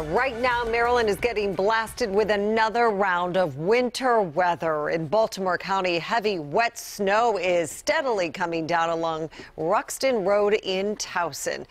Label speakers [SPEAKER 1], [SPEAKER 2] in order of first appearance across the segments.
[SPEAKER 1] Right now, Maryland is getting blasted with another round of winter weather. In Baltimore County, heavy, wet snow is steadily coming down along Ruxton Road in Towson.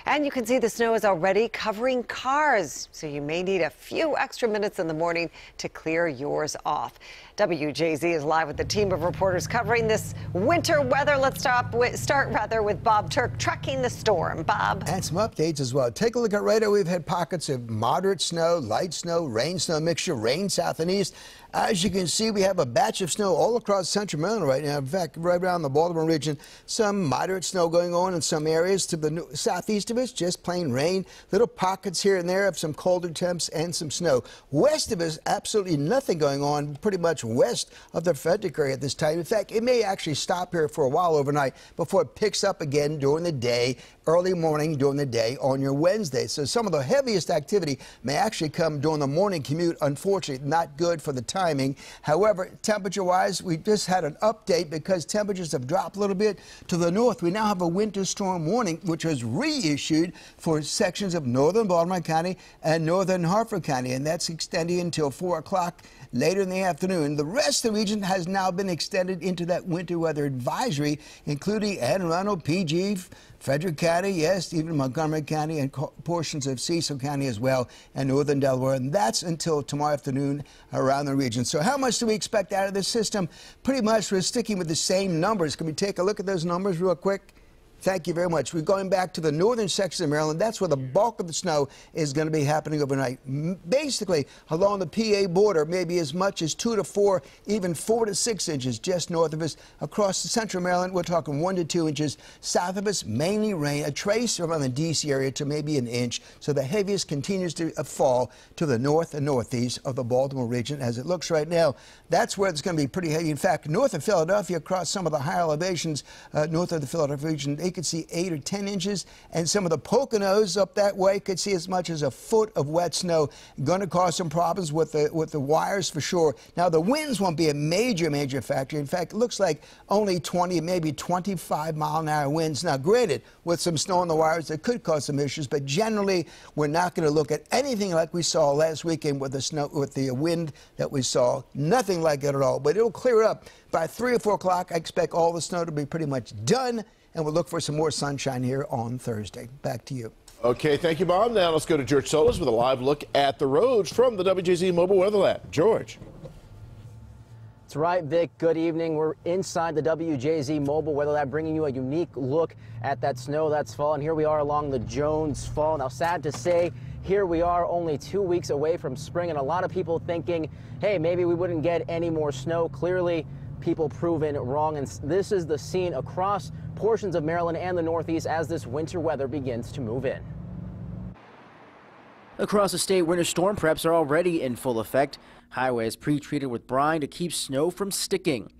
[SPEAKER 1] And you can see the snow is already covering cars, so you may need a few extra minutes in the morning to clear yours off. WJZ is live with a team of reporters covering this winter weather. Let's start with Bob Turk tracking the storm. Bob.
[SPEAKER 2] And some updates as well. Take a look at radar. We've had pockets of moderate snow, light snow, rain, snow mixture, rain south and east. As you can see, we have a batch of snow all across central Maryland right now. In fact, right around the Baltimore region, some moderate snow going on in some areas. To the southeast of us, just plain rain. Little pockets here and there of some colder temps and some snow. West of us, absolutely nothing going on, pretty much west of the Frederick area at this time. In fact, it may actually stop here for a while overnight before it picks up again during the day, early morning during the day on your Wednesday. So some of the heaviest activity may actually come during the morning commute. Unfortunately, not good for the timing. However, temperature-wise, we just had an update because temperatures have dropped a little bit to the north. We now have a winter storm warning, which was reissued for sections of northern Baltimore County and northern Harford County, and that's extending until 4 o'clock later in the afternoon. The rest of the region has now been extended into that winter weather advisory, including Anne Arundel, PG, Frederick County, yes, even Montgomery County and portions of Cecil County as well, and northern Delaware. And that's until tomorrow afternoon around the region. So how much do we expect out of this system? Pretty much we're sticking with the same numbers. Can we take a look at those numbers real quick? Thank you very much. We're going back to the northern section of Maryland. That's where the bulk of the snow is going to be happening overnight. Basically, along the PA border, maybe as much as 2 to 4, even 4 to 6 inches just north of us. Across the central Maryland, we're talking 1 to 2 inches. South of us, mainly rain. A trace around the D.C. area to maybe an inch. So the heaviest continues to fall to the north and northeast of the Baltimore region. As it looks right now, that's where it's going to be pretty heavy. In fact, north of Philadelphia, across some of the higher elevations, north of the Philadelphia region, they could see 8 or 10 inches, and some of the Poconos up that way could see as much as a foot of wet snow. Going to cause some problems with the wires for sure. Now, the winds won't be a major factor. In fact, it looks like only 20, maybe 25-mile-an-hour winds. Now, granted, with some snow on the wires, that could cause some issues, but generally, we're not going to look at anything like we saw last weekend with the snow, with the wind that we saw. Nothing like it at all, but it'll clear up. By 3 or 4 o'clock, I expect all the snow to be pretty much done, and we'll look for some more sunshine here on Thursday. Back to you.
[SPEAKER 3] Okay, thank you, Bob. Now let's go to George Solis with a live look at the roads from the WJZ Mobile Weather Lab. George.
[SPEAKER 4] That's right, Vic. Good evening. We're inside the WJZ Mobile Weather Lab, bringing you a unique look at that snow that's fallen. Here we are along the Jones Fall. Now, sad to say, here we are only 2 weeks away from spring, and a lot of people thinking, hey, maybe we wouldn't get any more snow. Clearly, people proven wrong, and this is the scene across portions of Maryland and the Northeast as this winter weather begins to move in. Across the state, winter storm preps are already in full effect. Highways pre-treated with brine to keep snow from sticking.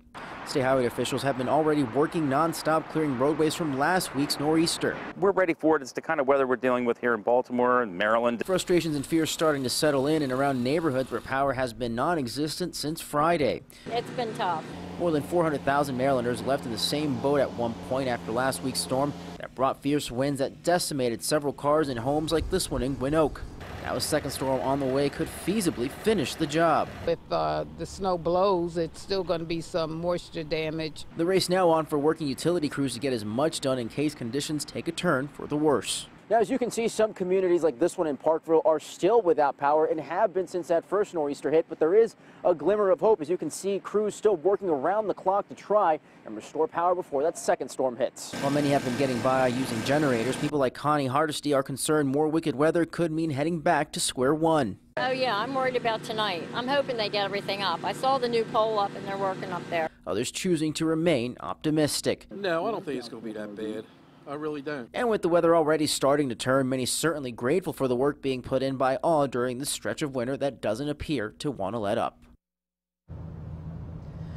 [SPEAKER 4] State highway officials have been already working nonstop, clearing roadways from last week's nor'easter.
[SPEAKER 5] We're ready for it. It's the kind of weather we're dealing with here in Baltimore and Maryland.
[SPEAKER 4] Frustrations and fears starting to settle in and around neighborhoods where power has been non-existent since Friday.
[SPEAKER 6] It's been tough. More
[SPEAKER 4] than 400,000 Marylanders left in the same boat at one point after last week's storm that brought fierce winds that decimated several cars and homes like this one in Gwynn Oak. Now a second storm on the way could feasibly finish the job.
[SPEAKER 7] If the snow blows, it's still going to be some moisture damage.
[SPEAKER 4] The race now on for working utility crews to get as much done in case conditions take a turn for the worse. Now, as you can see, some communities like this one in Parkville are still without power and have been since that first nor'easter hit, but there is a glimmer of hope. As you can see, crews still working around the clock to try and restore power before that second storm hits. While many have been getting by using generators, people like Connie Hardesty are concerned more wicked weather could mean heading back to square one.
[SPEAKER 6] Oh yeah, I'm worried about tonight. I'm hoping they get everything up. I saw the new pole up and they're working up there.
[SPEAKER 4] Others choosing to remain optimistic.
[SPEAKER 8] No, I don't think it's going to be that bad. I really don't.
[SPEAKER 4] And with the weather already starting to turn, many certainly grateful for the work being put in by all during this stretch of winter that doesn't appear to want to let up.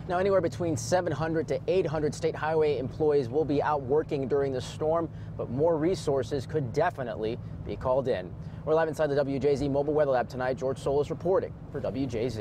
[SPEAKER 4] Now, anywhere between 700 to 800 state highway employees will be out working during the storm, but more resources could definitely be called in. We're live inside the WJZ Mobile Weather Lab tonight. George Solis reporting for WJZ.